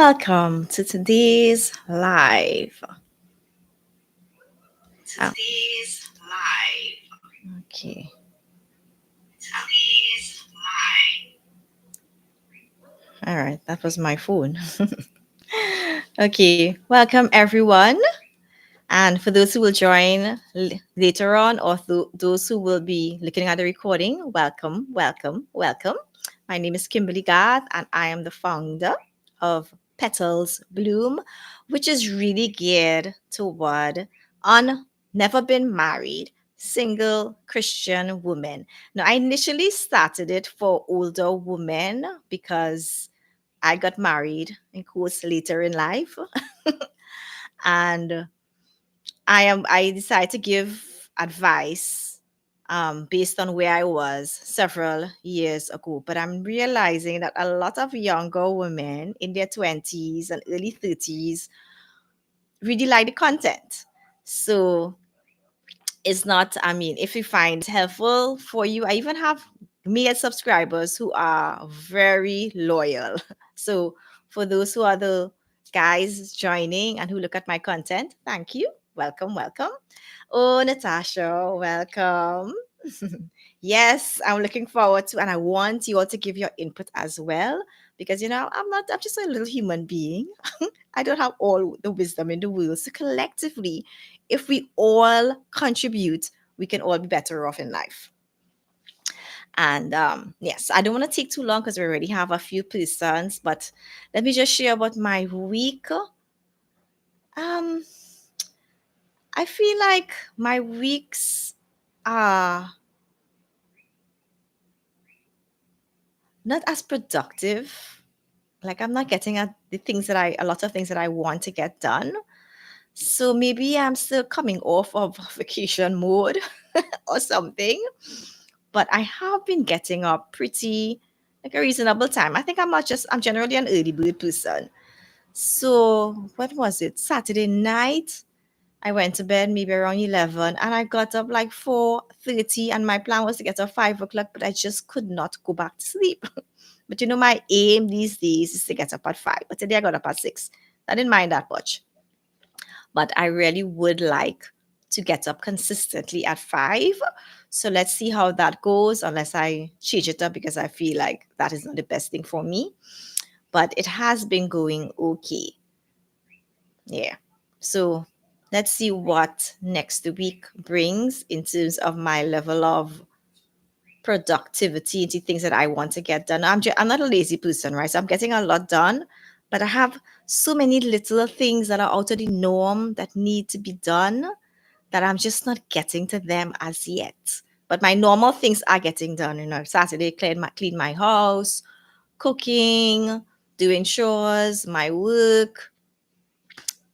Welcome to today's live. Oh, okay. All right, that was my phone. Okay, welcome everyone. And for those who will join later on, or those who will be looking at the recording, welcome, welcome, welcome. My name is Kimberly Garth, and I am the founder of Petals Bloom, which is really geared toward never been married, single Christian women. Now, I initially started it for older women because I got married, in course, later in life. And I decided to give advice based on where I was several years ago. But I'm realizing that a lot of younger women in their 20s and early 30s really like the content. So it's not, I mean, if you find it helpful for you, I even have male subscribers who are very loyal. So for those who are the guys joining and who look at my content, thank you. Welcome, welcome. Oh, Natasha, welcome. Yes, I'm looking forward to, and I want you all to give your input as well because I'm just a little human being. I don't have all the wisdom in the world. So collectively, if we all contribute, we can all be better off in life. And yes, I don't want to take too long because we already have a few persons, but let me just share about my week. Um, I feel like my weeks are not as productive. Like I'm not getting at a lot of things that I want to get done. So maybe I'm still coming off of vacation mode or something. But I have been getting up pretty like a reasonable time. I think I'm generally an early bird person. So what was it? Saturday night. I went to bed maybe around 11 and I got up like 4:30 and my plan was to get up 5 o'clock, but I just could not go back to sleep. But my aim these days is to get up at 5. But today I got up at 6. I didn't mind that much. But I really would like to get up consistently at 5. So let's see how that goes, unless I change it up because I feel like that is not the best thing for me. But it has been going okay. Yeah. So let's see what next week brings in terms of my level of productivity into things that I want to get done. I'm not a lazy person, right? So I'm getting a lot done, but I have so many little things that are out of the norm that need to be done that I'm just not getting to them as yet. But my normal things are getting done. Saturday clean my house, cooking, doing chores, my work.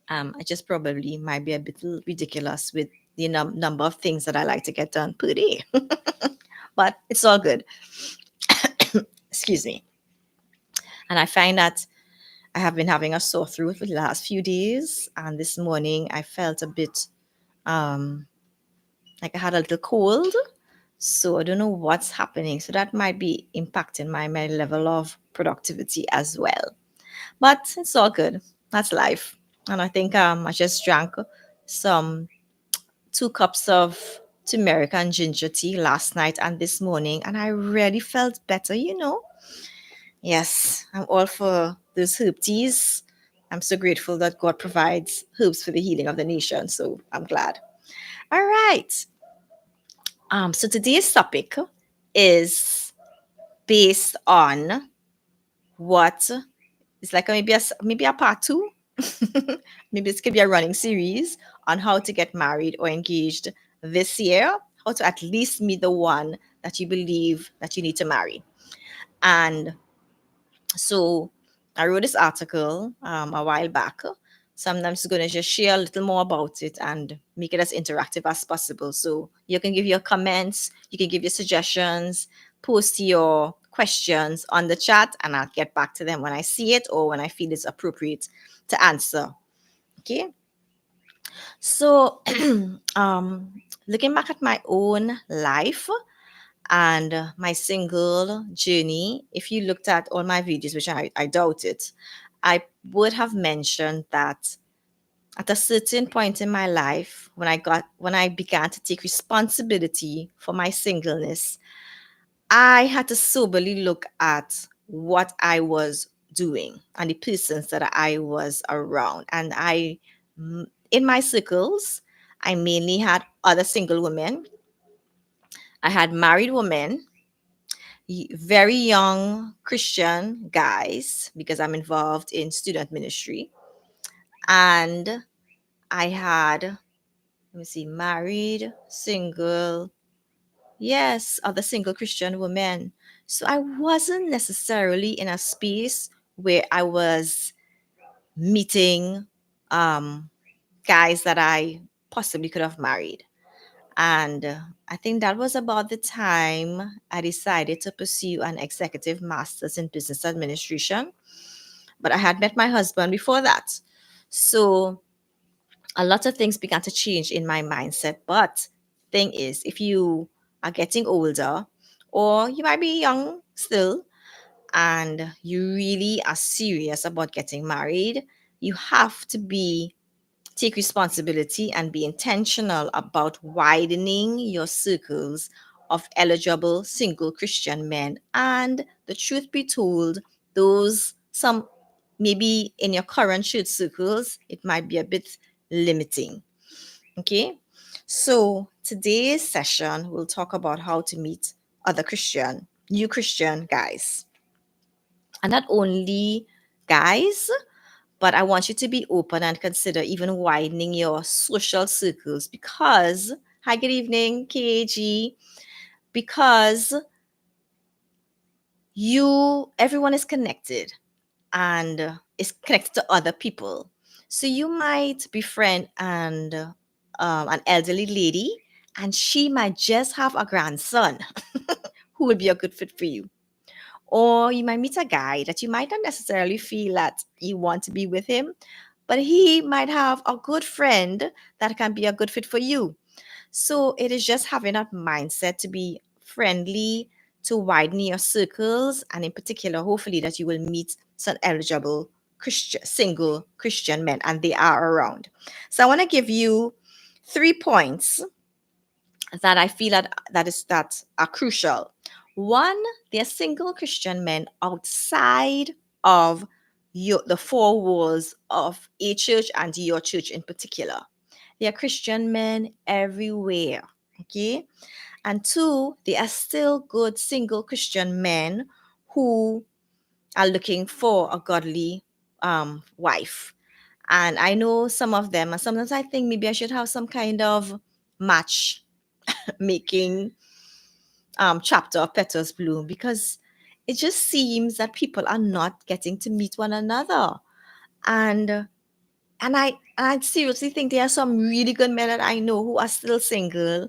I just probably might be a bit ridiculous with the number of things that I like to get done per day, but it's all good. Excuse me. And I find that I have been having a sore throat for the last few days, and this morning I felt a bit um, like I had a little cold. So I don't know what's happening. So that might be impacting my level of productivity as well. But it's all good. That's life. And I think I just drank some 2 cups of turmeric and ginger tea last night and this morning, and I really felt better. Yes, I'm all for those herb teas. I'm so grateful that God provides herbs for the healing of the nation. So I'm glad. All right. So today's topic is based on what it's like maybe a part two. Maybe this could be a running series on how to get married or engaged this year, how to at least meet the one that you believe that you need to marry. And so I wrote this article a while back. So I'm just going to just share a little more about it and make it as interactive as possible. So you can give your comments, you can give your suggestions, post your questions on the chat, and I'll get back to them when I see it or when I feel it's appropriate to answer. Okay. So, looking back at my own life, and my single journey, if you looked at all my videos, which I doubt it, I would have mentioned that at a certain point in my life, when I began to take responsibility for my singleness, I had to soberly look at what I was doing and the persons that I was around. And in my circles, I mainly had other single women. I had married women, very young Christian guys, because I'm involved in student ministry. And I had, let me see, married, single, yes, other single Christian women. So I wasn't necessarily in a space where I was meeting um, guys that I possibly could have married. And I think that was about the time I decided to pursue an executive master's in business administration. But I had met my husband before that. So a lot of things began to change in my mindset. But thing is, if you are getting older, or you might be young still, and you really are serious about getting married, you have to be take responsibility and be intentional about widening your circles of eligible single Christian men. And the truth be told, those some maybe in your current church circles, it might be a bit limiting. Okay. So today's session will talk about how to meet other new Christian guys. And not only guys, but I want you to be open and consider even widening your social circles because, hi, good evening, KAG, because everyone is connected and is connected to other people. So you might befriend an elderly lady, and she might just have a grandson who would be a good fit for you. Or you might meet a guy that you might not necessarily feel that you want to be with him, but he might have a good friend that can be a good fit for you. So it is just having that mindset to be friendly, to widen your circles, and in particular, hopefully, that you will meet some eligible single Christian men, and they are around. So I want to give you 3 points that I feel that are crucial. One, they're single Christian men outside of the four walls of a church and your church in particular. They are Christian men everywhere. Okay. And two, they are still good single Christian men who are looking for a godly wife. And I know some of them, and sometimes I think maybe I should have some kind of match making chapter of Petals Bloom because it just seems that people are not getting to meet one another. And I seriously think there are some really good men that I know who are still single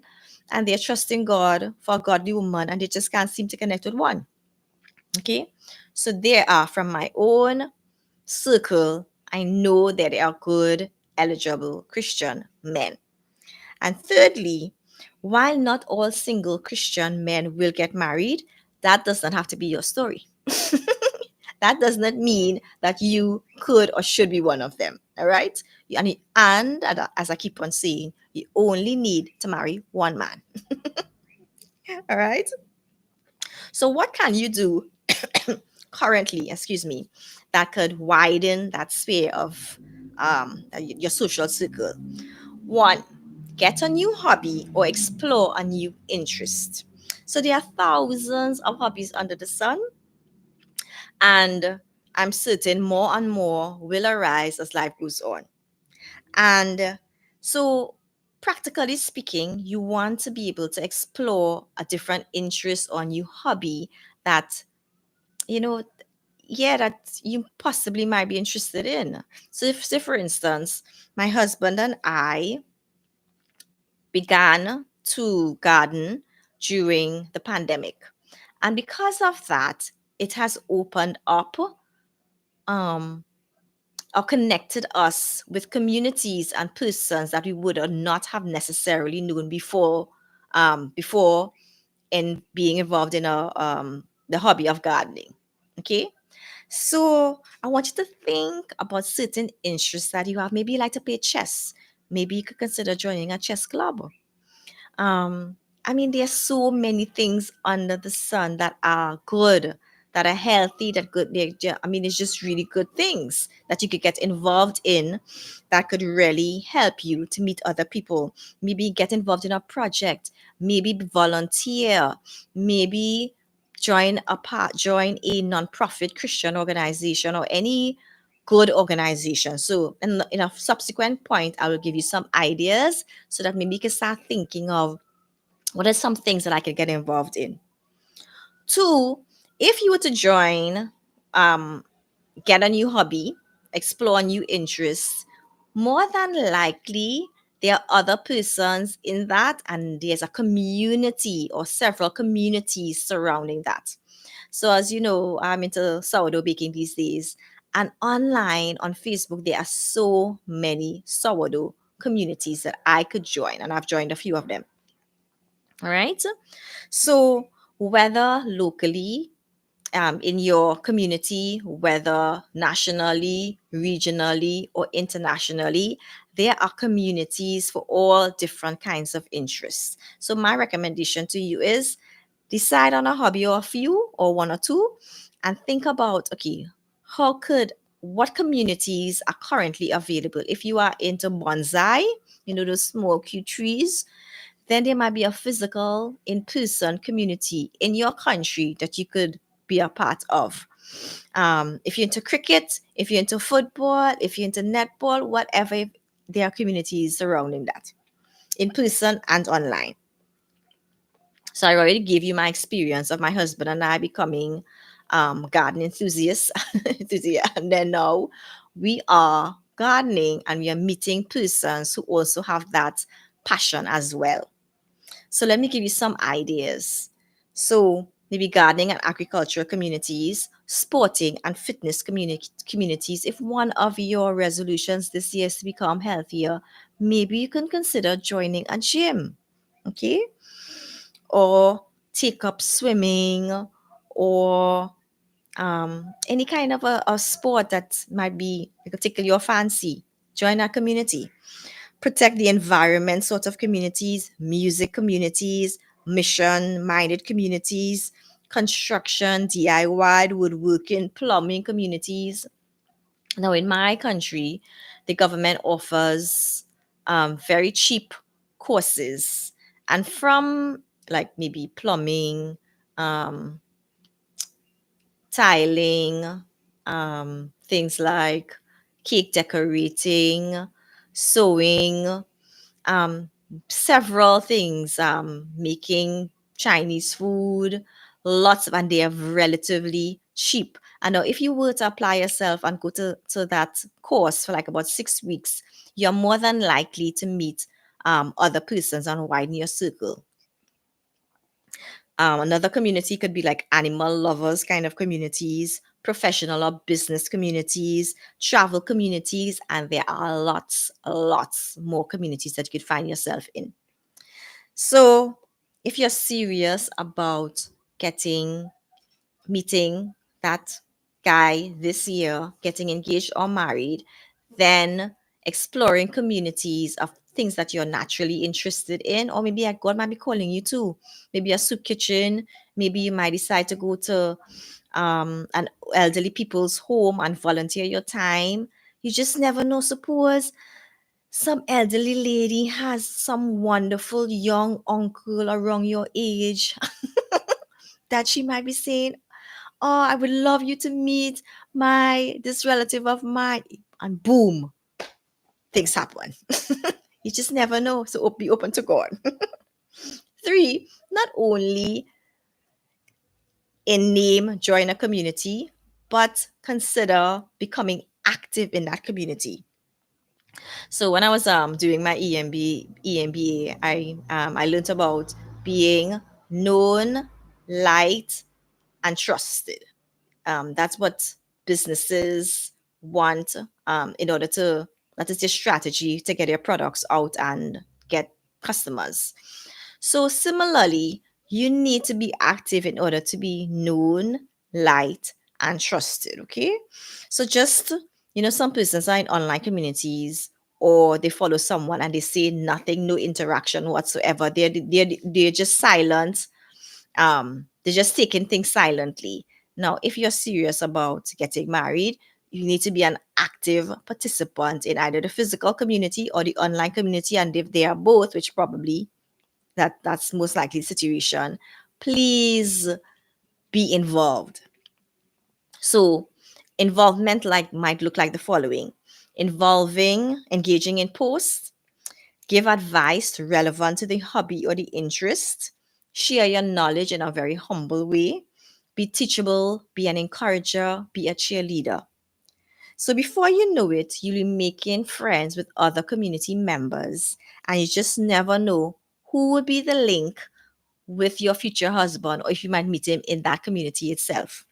and they're trusting God for a godly woman and they just can't seem to connect with one. Okay. So there are from my own circle, I know that they are good, eligible Christian men. And thirdly, while not all single Christian men will get married, that does not have to be your story. That does not mean that you could or should be one of them. All right. And as I keep on saying, you only need to marry one man. All right. So, what can you do currently, excuse me, that could widen that sphere of your social circle? One, get a new hobby or explore a new interest. So there are thousands of hobbies under the sun, and I'm certain more and more will arise as life goes on. And so, practically speaking, you want to be able to explore a different interest or new hobby that, you know, yeah, that you possibly might be interested in. So, if, say, for instance, my husband and I began to garden during the pandemic. And because of that, it has opened up um, or connected us with communities and persons that we would not have necessarily known before in being involved in the hobby of gardening. Okay. So I want you to think about certain interests that you have. Maybe you like to play chess. Maybe you could consider joining a chess club. Um, I mean, there's so many things under the sun that are good, that are healthy, that good. I mean, it's just really good things that you could get involved in that could really help you to meet other people. Maybe get involved in a project, maybe volunteer, maybe join a non-profit Christian organization or any good organization. So in a subsequent point, I will give you some ideas so that maybe you can start thinking of what are some things that I could get involved in. Two, if you were to join, um, get a new hobby, explore new interests, more than likely there are other persons in that, and there's a community or several communities surrounding that. So, as you know, I'm into sourdough baking these days, and online on Facebook, there are so many sourdough communities that I could join, and I've joined a few of them. All right. So, whether locally, in your community, whether nationally, regionally, or internationally, there are communities for all different kinds of interests. So, my recommendation to you is decide on a hobby or a few, or one or two, and think about, okay, how could what communities are currently available? If you are into bonsai, those small cute trees, then there might be a physical, in person community in your country that you could be a part of. If you're into cricket, if you're into football, if you're into netball, whatever, there are communities surrounding that, in person and online. So I already gave you my experience of my husband and I becoming garden enthusiasts. And then now we are gardening and we are meeting persons who also have that passion as well. So let me give you some ideas. So maybe gardening and agricultural communities, sporting and fitness communities. If one of your resolutions this year is to become healthier, maybe you can consider joining a gym, okay? Or take up swimming, or any kind of a sport that might be tickle your fancy. Join a community. Protect the environment sort of communities, music communities, mission minded communities, construction, DIY, woodworking, plumbing communities. Now, in my country, the government offers very cheap courses, and from like maybe plumbing, um, tiling, things like cake decorating, sewing, um, several things, making Chinese food, lots of, and they are relatively cheap. And now, if you were to apply yourself and go to that course for like about 6 weeks, you're more than likely to meet other persons and widen your circle. Another community could be like animal lovers kind of communities, professional or business communities, travel communities, and there are lots more communities that you could find yourself in. So, if you're serious about getting meeting that guy this year, getting engaged or married, then exploring communities of things that you're naturally interested in, or maybe God might be calling you to. Maybe a soup kitchen. Maybe you might decide to go to an elderly people's home and volunteer your time. You just never know. Suppose some elderly lady has some wonderful young uncle around your age that she might be saying, "Oh, I would love you to meet this relative of mine." And boom, things happen. You just never know. So be open to God. Three, not only in name join a community, but consider becoming active in that community. So when I was doing my EMBA, I learned about being known, liked, and trusted. That's what businesses want in order to, that is their strategy to get their products out and get customers. So similarly, you need to be active in order to be known, liked, and trusted. Okay. So just, some persons are in online communities or they follow someone and they say nothing, no interaction whatsoever. They're just silent. They're just taking things silently. Now, if you're serious about getting married, you need to be an active participant in either the physical community or the online community. And if they are both, which probably that's most likely the situation, please be involved. So involvement might look like the following: engaging in posts, give advice relevant to the hobby or the interest, share your knowledge in a very humble way, be teachable, be an encourager, be a cheerleader. So before you know it, you'll be making friends with other community members, and you just never know who will be the link with your future husband, or if you might meet him in that community itself.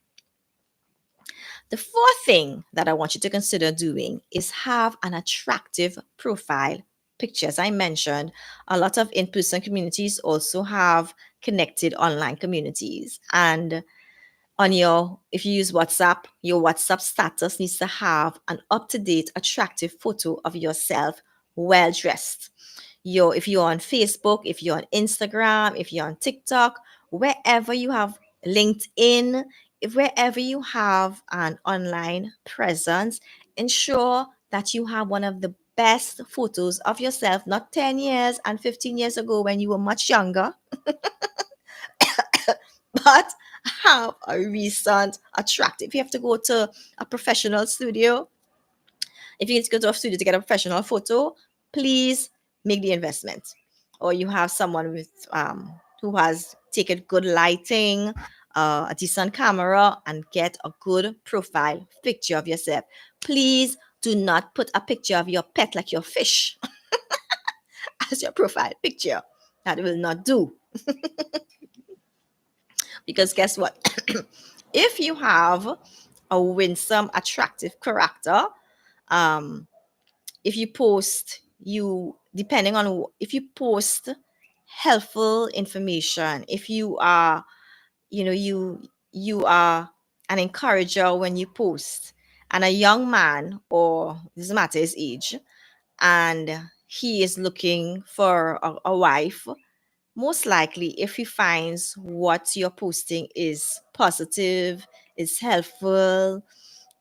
The fourth thing that I want you to consider doing is have an attractive profile picture. As I mentioned, a lot of in person communities also have connected online communities. And if you use WhatsApp, your WhatsApp status needs to have an up to date, attractive photo of yourself, well dressed. If you're on Facebook, if you're on Instagram, if you're on TikTok, wherever you have LinkedIn, if wherever you have an online presence, ensure that you have one of the best photos of yourself, not 10 years and 15 years ago when you were much younger, but have a recent, attractive. If you have to go to a professional studio, if you need to go to a studio to get a professional photo, please make the investment. Or you have someone who has taken good lighting, a decent camera, and get a good profile picture of yourself. Please do not put a picture of your pet, like your fish, as your profile picture. That will not do. Because guess what? If you have a winsome, attractive character, um, if you post if you post helpful information, if you are, you are an encourager when you post, and a young man, or it doesn't matter his age, and he is looking for a wife, most likely if he finds what you're posting is positive, is helpful,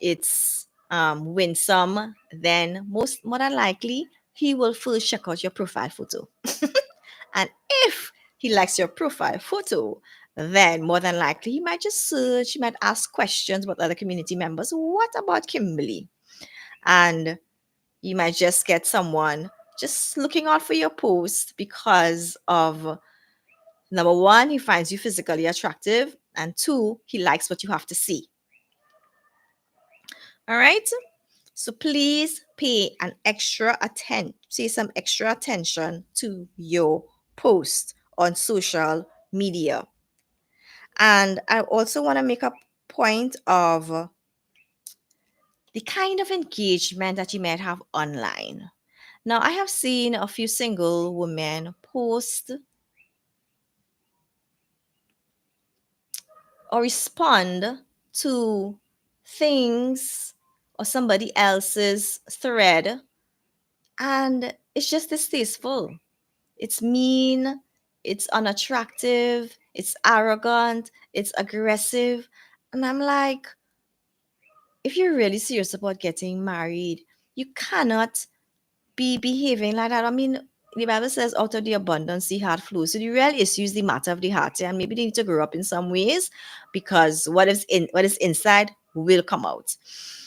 it's winsome, then more than likely he will first check out your profile photo. And if he likes your profile photo, then more than likely he might just search, he might ask questions about other community members. What about Kimberly? And you might just get someone just looking out for your post because of, number one, he finds you physically attractive, and two, he likes what you have to see. All right. So please say some extra attention to your post on social media. And I also want to make a point of the kind of engagement that you might have online. Now, I have seen a few single women post or respond to things or somebody else's thread, and it's just distasteful. It's mean, it's unattractive, it's arrogant, it's aggressive. And I'm like, if you're really serious about getting married, you cannot be behaving like that. I mean, the Bible says, out of the abundance, the heart flows. So the real issue is the matter of the heart. And maybe they need to grow up in some ways, because what is inside will come out.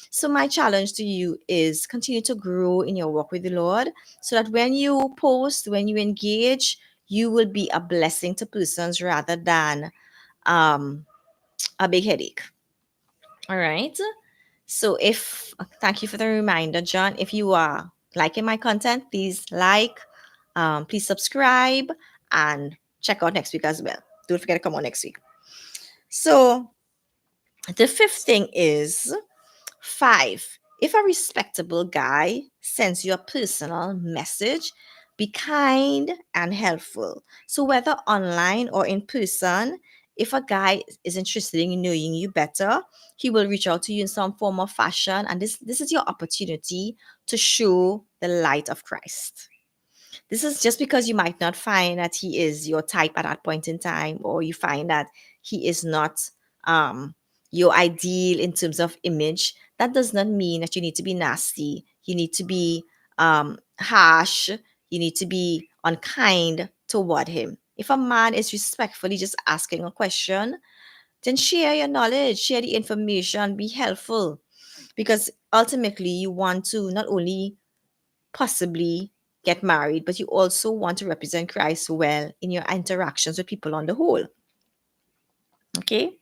So my challenge to you is continue to grow in your walk with the Lord, so that when you post, when you engage, you will be a blessing to persons rather than um, a big headache. All right. So thank you for the reminder, John. If you are liking my content, please please subscribe, and check out next week as well. Don't forget to come on next week. So the fifth thing is, 5, if a respectable guy sends you a personal message, be kind and helpful. So whether online or in person, If a guy is interested in knowing you better, he will reach out to you in some form of fashion. And this is your opportunity to show the light of Christ. This is just because you might not find that he is your type at that point in time, or you find that he is not um, your ideal in terms of image. That does not mean that you need to be nasty. You need to be harsh. You need to be unkind toward him. If a man is respectfully just asking a question, then share your knowledge, share the information, be helpful. Because ultimately, you want to not only possibly get married, but you also want to represent Christ well in your interactions with people on the whole. Okay?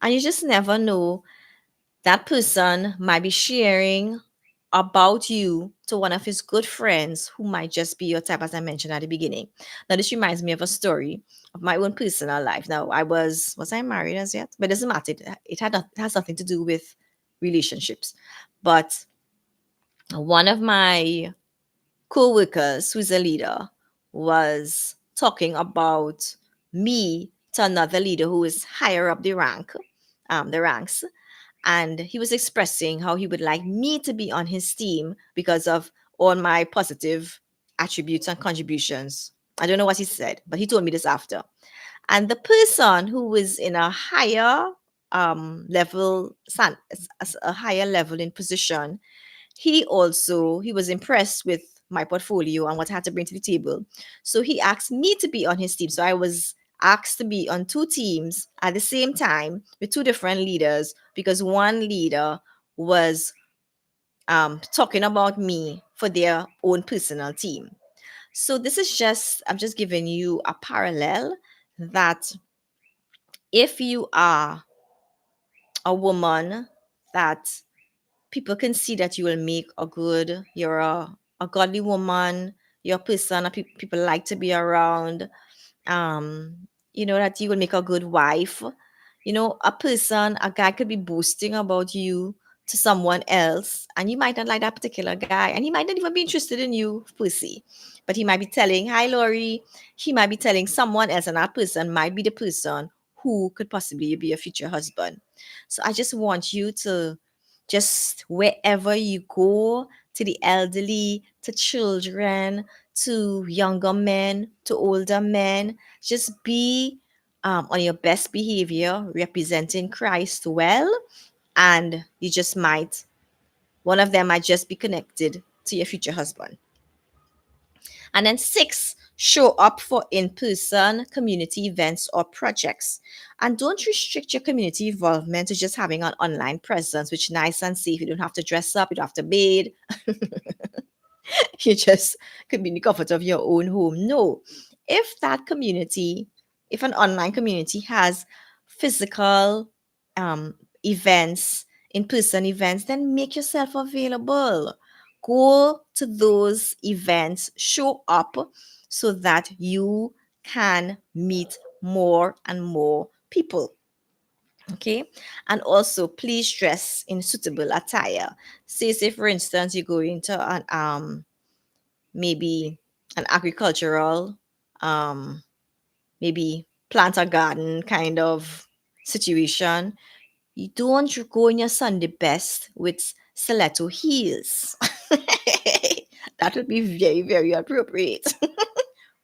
And you just never know, that person might be sharing about you to one of his good friends who might just be your type, as I mentioned at the beginning. Now, this reminds me of a story of my own personal life. Now, was I married as yet? But it doesn't matter. It has nothing to do with relationships. But one of my co-workers who's a leader was talking about me to another leader who is higher up the ranks, and he was expressing how he would like me to be on his team because of all my positive attributes and contributions. I don't know what he said, but he told me this after. And the person who was in a higher level, a higher level in position, he was impressed with my portfolio and what I had to bring to the table. So he asked me to be on his team. So I was asked to be on two teams at the same time with two different leaders, because one leader was talking about me for their own personal team. So this is just, I'm just giving you a parallel that if you are a woman that people can see that you will make a good, you're a godly woman, you're a person that people like to be around, um, that you will make a good wife. A guy could be boasting about you to someone else, and you might not like that particular guy, and he might not even be interested in you per se. But he might be telling, hi, Lori. He might be telling someone else, and that person might be the person who could possibly be a future husband. So I just want you to, just wherever you go, to the elderly, to children, to younger men, to older men, just be on your best behavior, representing Christ well, and you just might, one of them might just be connected to your future husband. And then six, show up for in-person community events or projects. And don't restrict your community involvement to just having an online presence, which is nice and safe. You don't have to dress up, you don't have to bathe. You just could be in the comfort of your own home. No. If that community, if an online community has physical um, events, in person events, then make yourself available. Go to those events, show up so that you can meet more and more people. Okay. And also, please dress in suitable attire. Say for instance, you go into an maybe an agricultural, um, maybe plant a garden kind of situation. You don't go in your Sunday best with stiletto heels. That would be very, very appropriate.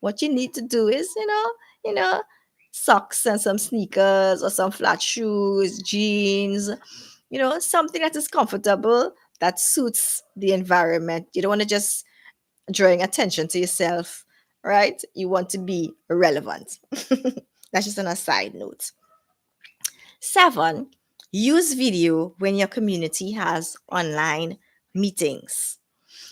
What you need to do is, you know, socks and some sneakers or some flat shoes, jeans, something that is comfortable, that suits the environment. You don't want to just drawing attention to yourself, right? You want to be relevant. That's just on a side note. Seven, use video when your community has online meetings.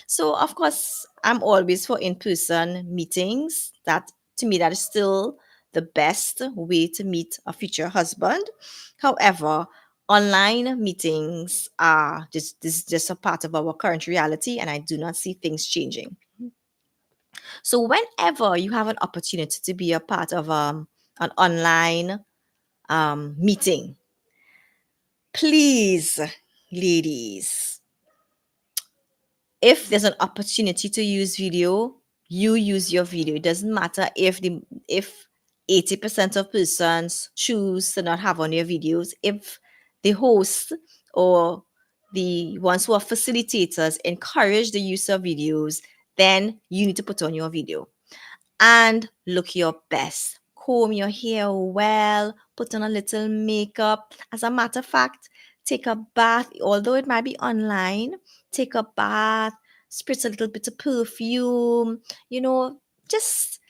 So, of course, I'm always for in person meetings. That, to me, that is still the best way to meet a future husband. However, online meetings are just a part of our current reality, and I do not see things changing. So whenever you have an opportunity to be a part of an online meeting, please, ladies, if there's an opportunity to use video, you use your video. It doesn't matter if 80% of persons choose to not have on their videos. If the host or the ones who are facilitators encourage the use of videos, then you need to put on your video and look your best. Comb your hair well, put on a little makeup. As a matter of fact, take a bath, although it might be online, take a bath, spritz a little bit of perfume, you know, just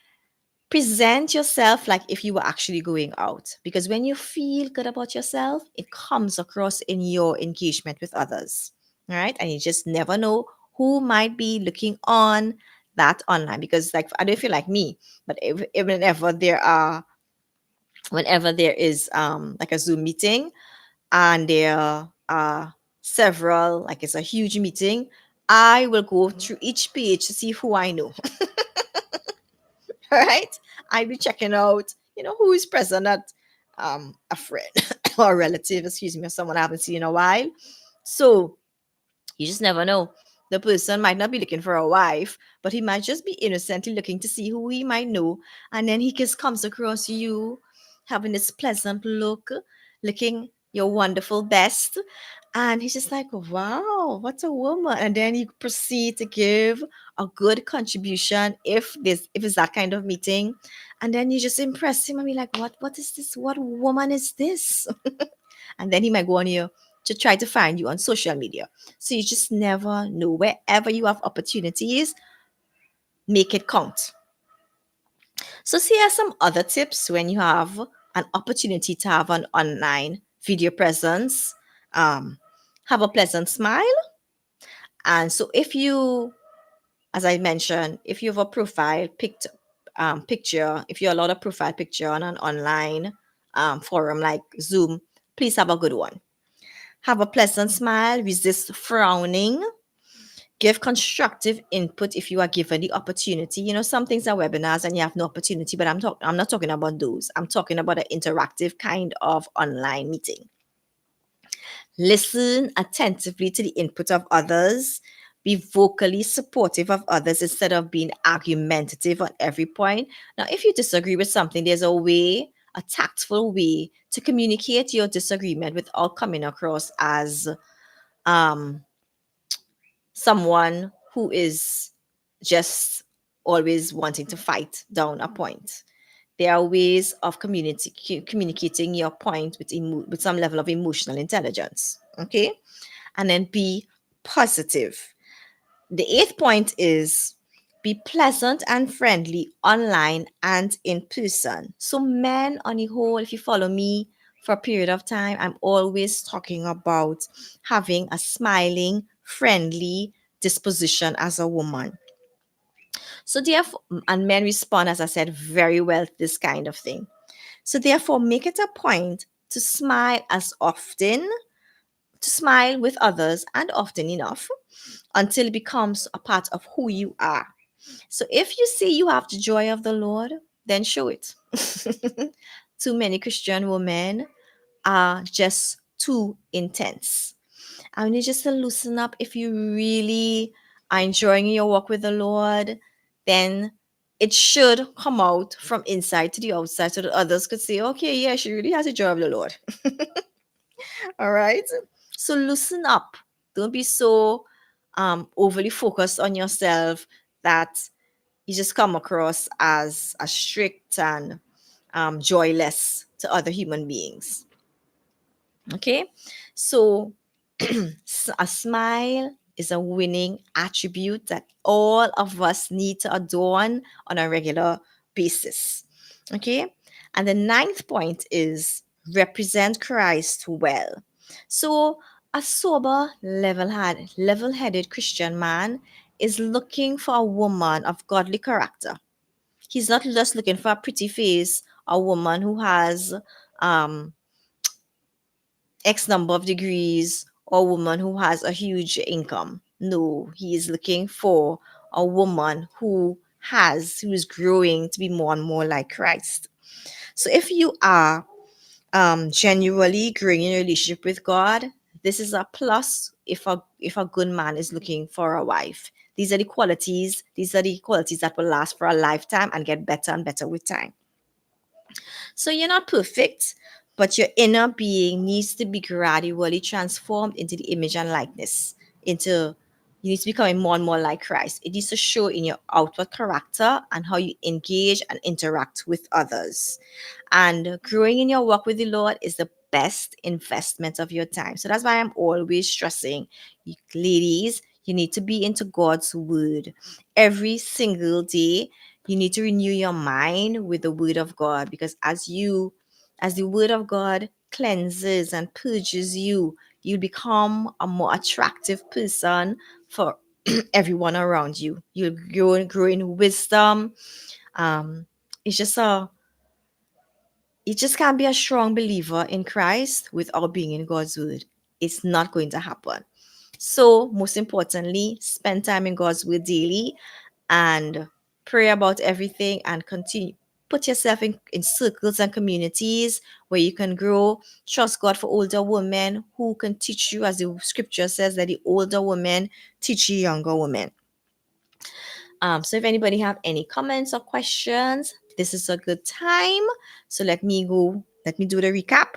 present yourself like if you were actually going out. Because when you feel good about yourself, it comes across in your engagement with others. All right. And you just never know who might be looking on that online. Because, like, I don't feel like me, but whenever there is like a Zoom meeting and there are several, like it's a huge meeting, I will go through each page to see who I know. Right? I'd be checking out, who is present at a friend or a relative, excuse me, or someone I haven't seen in a while. So you just never know. The person might not be looking for a wife, but he might just be innocently looking to see who he might know. And then he just comes across you having this pleasant look, looking your wonderful best. And he's just like, wow, what a woman. And then you proceed to give a good contribution if it's that kind of meeting. And then you just impress him and be like, what is this? What woman is this? And then he might go on you to try to find you on social media. So you just never know. Wherever you have opportunities, make it count. So here are some other tips when you have an opportunity to have an online video presence. Um, have a pleasant smile. And so if you, as I mentioned, if you have a picture, if you allowed a profile picture on an online forum like Zoom, please have a good one. Have a pleasant smile, resist frowning, give constructive input if you are given the opportunity. Some things are webinars and you have no opportunity, but I'm not talking about those. I'm talking about an interactive kind of online meeting. Listen attentively to the input of others. Be vocally supportive of others instead of being argumentative on every point. Now, if you disagree with something, there's a tactful way to communicate your disagreement without coming across as um, someone who is just always wanting to fight down a point. There are ways of communicating your point with some level of emotional intelligence. Okay. And then be positive. The eighth point is be pleasant and friendly online and in person. So, men on the whole, if you follow me for a period of time, I'm always talking about having a smiling, friendly disposition as a woman. So, therefore, and men respond, as I said, very well to this kind of thing. So, therefore, make it a point to smile as often, to smile with others, and often enough until it becomes a part of who you are. So if you say you have the joy of the Lord, then show it. Too many Christian women are just too intense. I need just to loosen up. If you really are enjoying your walk with the Lord, then it should come out from inside to the outside so that others could say, okay, yeah, she really has the joy of the Lord. All right. So loosen up. Don't be so overly focused on yourself that you just come across as strict and joyless to other human beings. Okay. So a smile is a winning attribute that all of us need to adorn on a regular basis. Okay. And the ninth point is represent Christ well. So a sober, level-headed Christian man is looking for a woman of godly character. He's not just looking for a pretty face, a woman who has um, X number of degrees, or a woman who has a huge income. No, he is looking for a woman who is growing to be more and more like Christ. So if you are genuinely growing in your relationship with God, this is a plus if a good man is looking for a wife. These are the qualities that will last for a lifetime and get better and better with time. So you're not perfect, but your inner being needs to be gradually transformed into the image and likeness. Into You need to become more and more like Christ. It needs to show in your outward character and how you engage and interact with others. And growing in your walk with the Lord is the best investment of your time. So that's why I'm always stressing, ladies, you need to be into God's word every single day. You need to renew your mind with the word of God, because as the word of God cleanses and purges you, you'll become a more attractive person for everyone around you. You'll grow in wisdom. Um, it's just a you just can't be a strong believer in Christ without being in God's word. It's not going to happen. So, most importantly, spend time in God's word daily and pray about everything and continue. Put yourself in circles and communities where you can grow. Trust God for older women who can teach you, as the scripture says, that the older women teach the younger women. So if anybody have any comments or questions, this is a good time. So let me do the recap.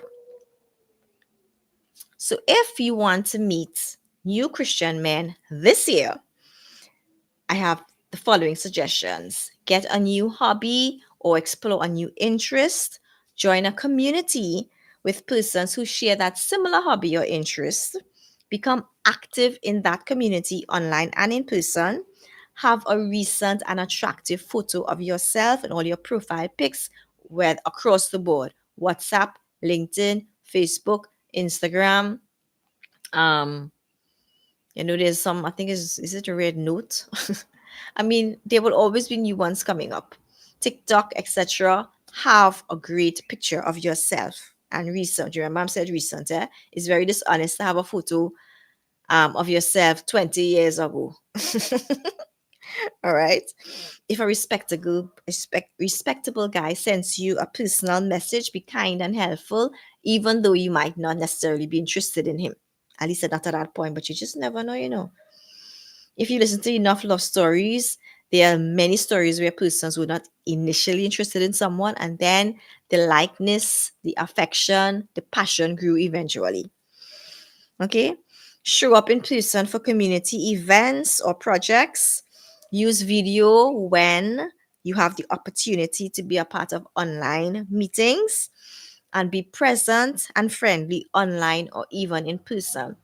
So if you want to meet new Christian men this year, I have the following suggestions. Get a new hobby or explore a new interest. Join a community with persons who share that similar hobby or interest. Become active in that community online and in person. Have a recent and attractive photo of yourself and all your profile pics with across the board. WhatsApp, LinkedIn, Facebook, Instagram. Um, there's some, I think is it a red note? I mean, there will always be new ones coming up. TikTok, etc. Have a great picture of yourself and recent. Your mom said recent, eh? It's very dishonest to have a photo of yourself 20 years ago. All right. If a respectable guy sends you a personal message, be kind and helpful, even though you might not necessarily be interested in him. At least not at that point, but you just never know. If you listen to enough love stories, there are many stories where persons were not initially interested in someone, and then the likeness, the affection, the passion grew eventually. Okay? Show up in person for community events or projects. Use video when you have the opportunity to be a part of online meetings, and be present and friendly online or even in person.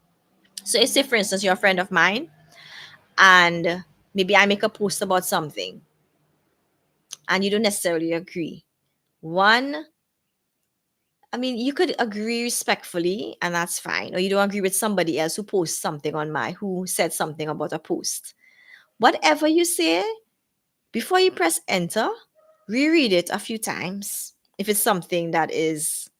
So, say for instance, you're a friend of mine and maybe I make a post about something and you don't necessarily agree. One, I mean, you could agree respectfully and that's fine. Or you don't agree with somebody else who posts something who said something about a post. Whatever you say, before you press enter, reread it a few times if it's something that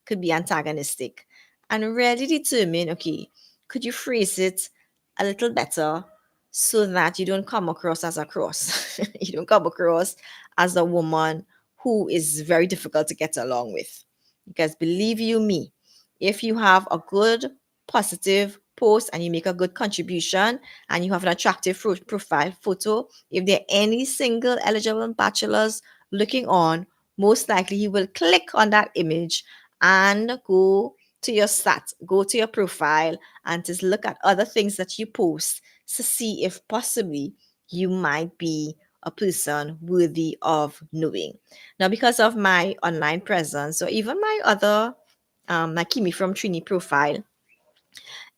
could be antagonistic, and really determine, okay, could you phrase it a little better so that you don't come across as a cross. You don't come across as a woman who is very difficult to get along with. Because believe you me, if you have a good positive post and you make a good contribution and you have an attractive profile photo, if there are any single eligible bachelors looking on, most likely he will click on that image and go to your stats, go to your profile, and just look at other things that you post to see if possibly you might be a person worthy of knowing. Now, because of my online presence, or even my other, my Kimi from Trini profile,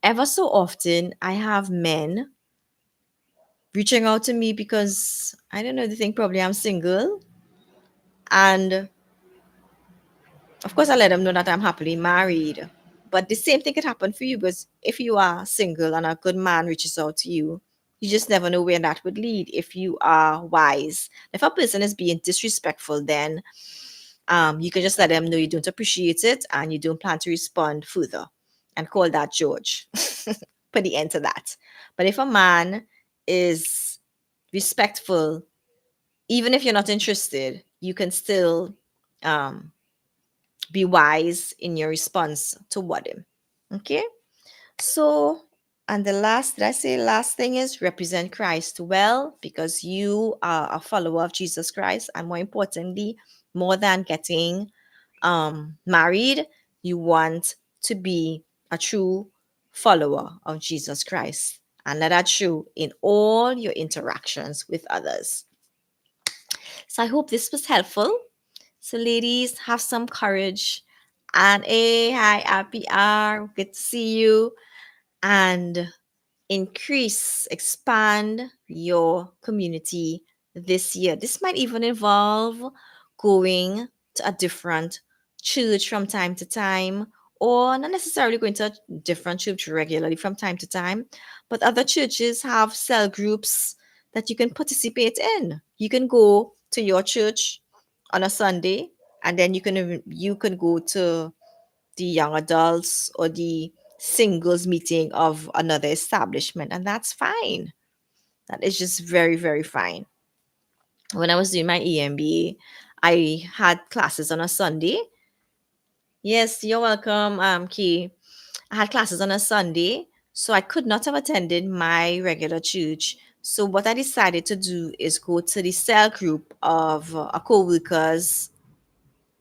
ever so often I have men reaching out to me because I don't know, they think probably I'm single. And of course, I let them know that I'm happily married. But the same thing could happen for you, because if you are single and a good man reaches out to you, you just never know where that would lead if you are wise. If a person is being disrespectful, then you can just let them know you don't appreciate it and you don't plan to respond further and call that George. Put the end to that. But if a man is respectful, even if you're not interested, you can still um, be wise in your response toward him. Okay? So, and the last, did I say last thing is represent Christ well, because you are a follower of Jesus Christ. And more importantly, more than getting married, you want to be a true follower of Jesus Christ. And let that show in all your interactions with others. So I hope this was helpful. So, ladies, have some courage. And hey, hi, RPR. Good to see you. And increase, expand your community this year. This might even involve going to a different church from time to time, or not necessarily going to a different church regularly from time to time, but other churches have cell groups that you can participate in. You can go to your church on a Sunday, and then you can go to the young adults or the singles meeting of another establishment, and that's fine. That is just very, very fine. When I was doing my EMBA, I had classes on a Sunday. Yes, you're welcome, Key. I had classes on a Sunday, so I could not have attended my regular church. So what I decided to do is go to the cell group of a co-worker's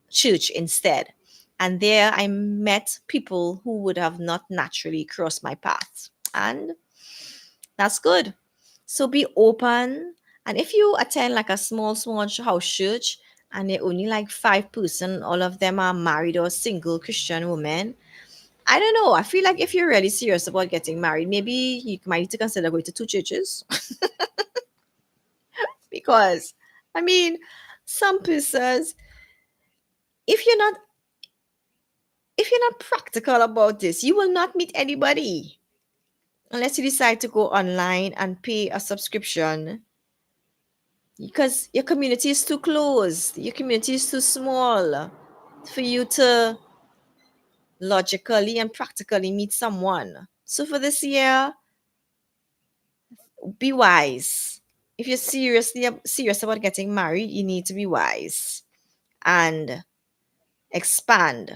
church instead. And there I met people who would have not naturally crossed my path. And that's good. So be open. And if you attend like a small house church and they're only like 5 person, all of them are married or single Christian women. I don't know. I feel like if you're really serious about getting married, maybe you might need to consider going to 2 churches. Because, I mean, some persons, if you're not if you're not practical about this, you will not meet anybody unless you decide to go online and pay a subscription because your community is too closed, your community is too small for you to logically and practically meet someone. So for this year, be wise. If you're serious about getting married, you need to be wise and expand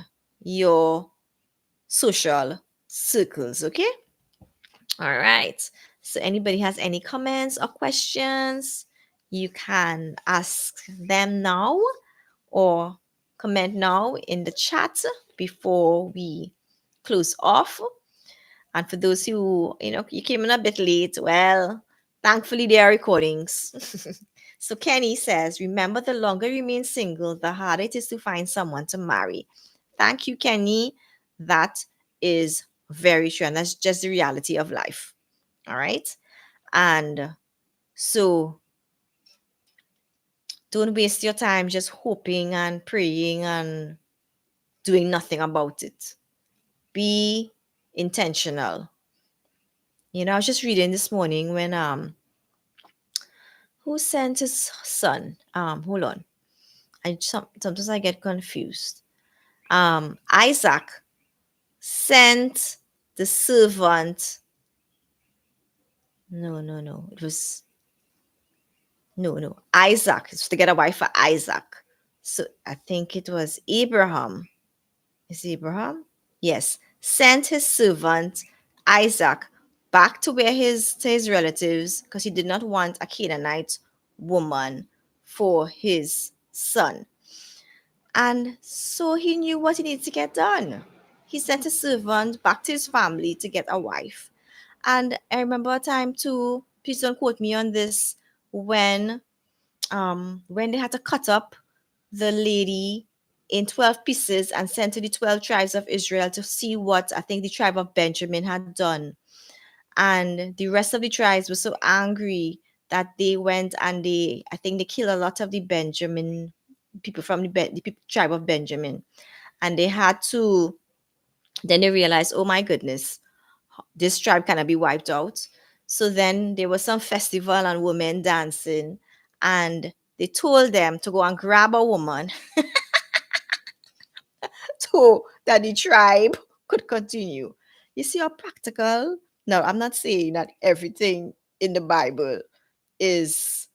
your social circles, okay? All right. So, anybody has any comments or questions, you can ask them now or comment now in the chat before we close off. And for those who, you came in a bit late, well, thankfully there are recordings. So, Kenny says, remember, the longer you remain single, the harder it is to find someone to marry. Thank you, Kenny. That is very true. And that's just the reality of life. All right. And so don't waste your time just hoping and praying and doing nothing about it. Be intentional. I was just reading this morning when who sent his son? Hold on. Sometimes I get confused. Isaac sent the servant. No, no, no. It was no, no. Isaac. It's to get a wife for Isaac. So I think it was Abraham. Is it Abraham? Yes. Sent his servant Isaac back to his relatives because he did not want a Canaanite woman for his son. And so he knew what he needed to get done. He sent his servant back to his family to get a wife. And I remember a time too, please don't quote me on this, when they had to cut up the lady in 12 pieces and sent to the 12 tribes of Israel to see what I think the tribe of Benjamin had done. And the rest of the tribes were so angry that they went and I think they killed a lot of the Benjamin people from the tribe of Benjamin. And they had to, then they realized, oh my goodness, this tribe cannot be wiped out. So then there was some festival and women dancing, and they told them to go and grab a woman so that the tribe could continue. You see how practical? Now, I'm not saying that everything in the Bible is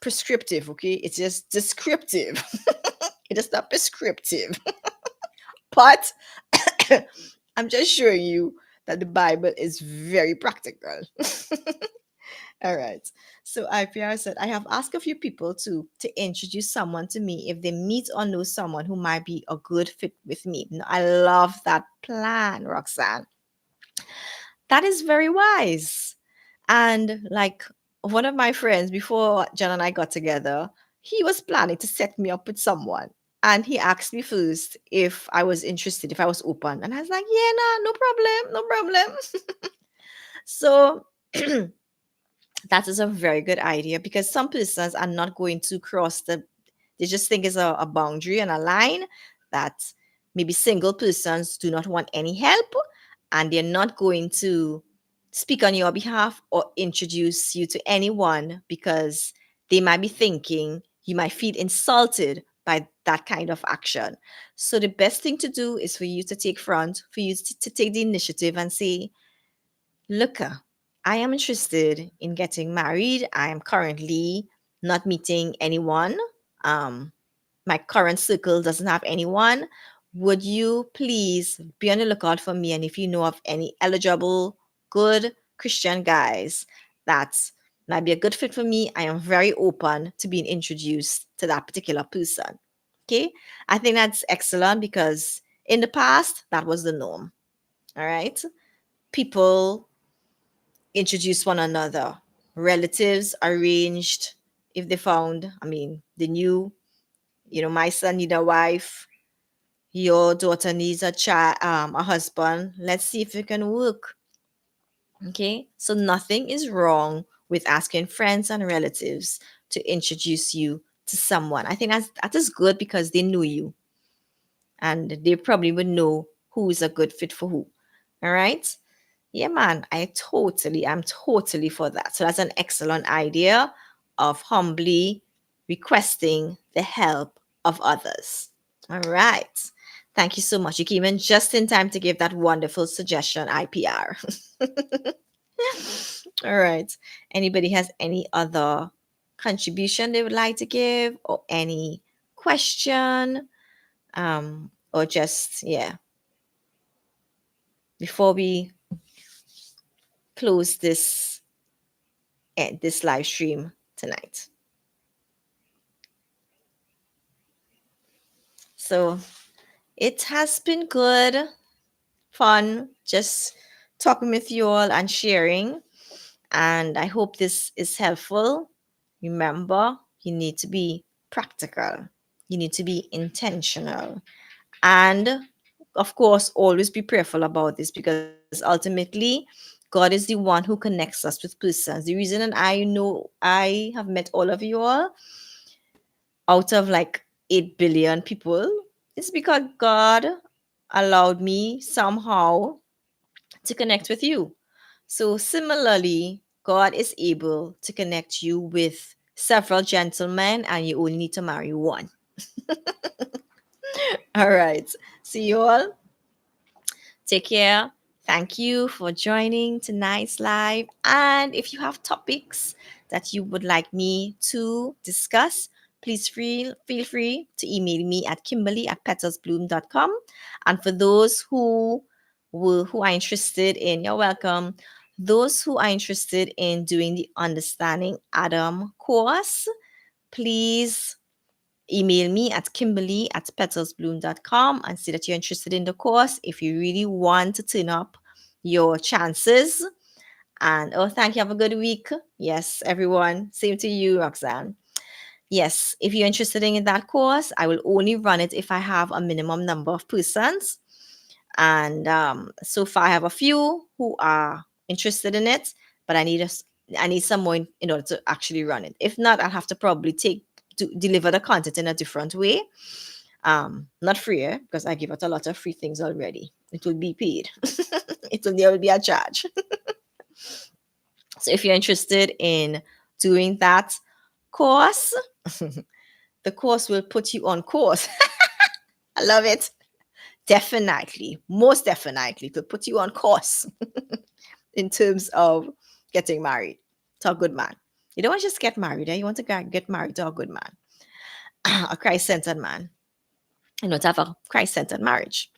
prescriptive, okay? It's just descriptive. It is not prescriptive. But I'm just showing you that the Bible is very practical. All right. So IPR said, I have asked a few people to introduce someone to me if they meet or know someone who might be a good fit with me. Now, I love that plan, Roxanne. That is very wise. And like one of my friends, before John and I got together, he was planning to set me up with someone. And he asked me first if I was interested, if I was open. And I was like, yeah, nah, no problem, no problem. So that is a very good idea because some persons are not going to cross they just think it's a boundary and a line that maybe single persons do not want any help and they're not going to speak on your behalf or introduce you to anyone because they might be thinking you might feel insulted by that kind of action. So the best thing to do is for you to take front, for you to take the initiative and say, look, I am interested in getting married. I am currently not meeting anyone. Um, my current circle doesn't have anyone. Would you please be on the lookout for me? And if you know of any eligible, good Christian guys that might be a good fit for me, I am very open to being introduced to that particular person. Okay. I think that's excellent because in the past, that was the norm. All right. People introduce one another. Relatives arranged if they found, they knew, my son need a wife, your daughter needs a child, a husband. Let's see if it can work. Okay. So nothing is wrong with asking friends and relatives to introduce you to someone. I think that is good because they know you and they probably would know who is a good fit for who. All right. Yeah, man, I'm totally for that. So that's an excellent idea of humbly requesting the help of others. All right. Thank you so much. You came in just in time to give that wonderful suggestion, IPR. All right. Anybody has any other contribution they would like to give or any question? Or just, yeah, before we close this live stream tonight. So it has been good, fun, just talking with you all and sharing. And I hope this is helpful. Remember, you need to be practical, you need to be intentional. And of course, always be prayerful about this because ultimately, God is the one who connects us with persons. The reason, and I know I have met all of you all out of like 8 billion people, is because God allowed me somehow to connect with you. So, similarly, God is able to connect you with several gentlemen, and you only need to marry one. All right. See you all. Take care. Thank you for joining tonight's live. And if you have topics that you would like me to discuss, please feel free to email me at kimberly@petalsbloom.com. And for those who are interested in, you're welcome. Those who are interested in doing the Understanding Adam course, please email me at kimberly@petalsbloom.com and say that you're interested in the course if you really want to turn up your chances. And oh, thank you. Have a good week. Yes, everyone. Same to you, Roxanne. Yes, if you're interested in that course, I will only run it if I have a minimum number of persons. And so far, I have a few who are interested in it, but I need someone in order to actually run it. If not, I'll have to probably deliver the content in a different way. Not free, because I give out a lot of free things already. It will be paid. There will be a charge. So if you're interested in doing that course, the course will put you on course. I love it. Definitely, most definitely, to put you on course in terms of getting married to a good man. You don't want to just get married, eh? You want to get married to a good man, a Christ-centered man, to have a Christ-centered marriage.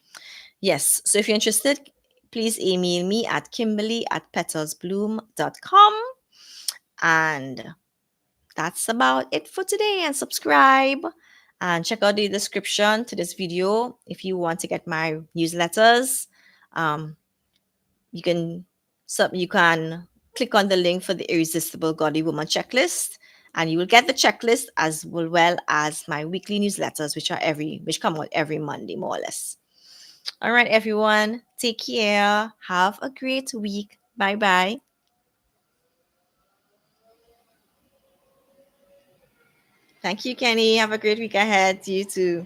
Yes, so if you're interested, please email me at kimberly@petalsbloom.com. And that's about it for today. And subscribe and check out the description to this video if you want to get my newsletters. Um, you can you can click on the link for the Irresistible Godly Woman checklist, and you will get the checklist as well as my weekly newsletters, which come out every Monday, more or less. All right, everyone, take care. Have a great week. Bye bye. Thank you, Kenny. Have a great week ahead. You too.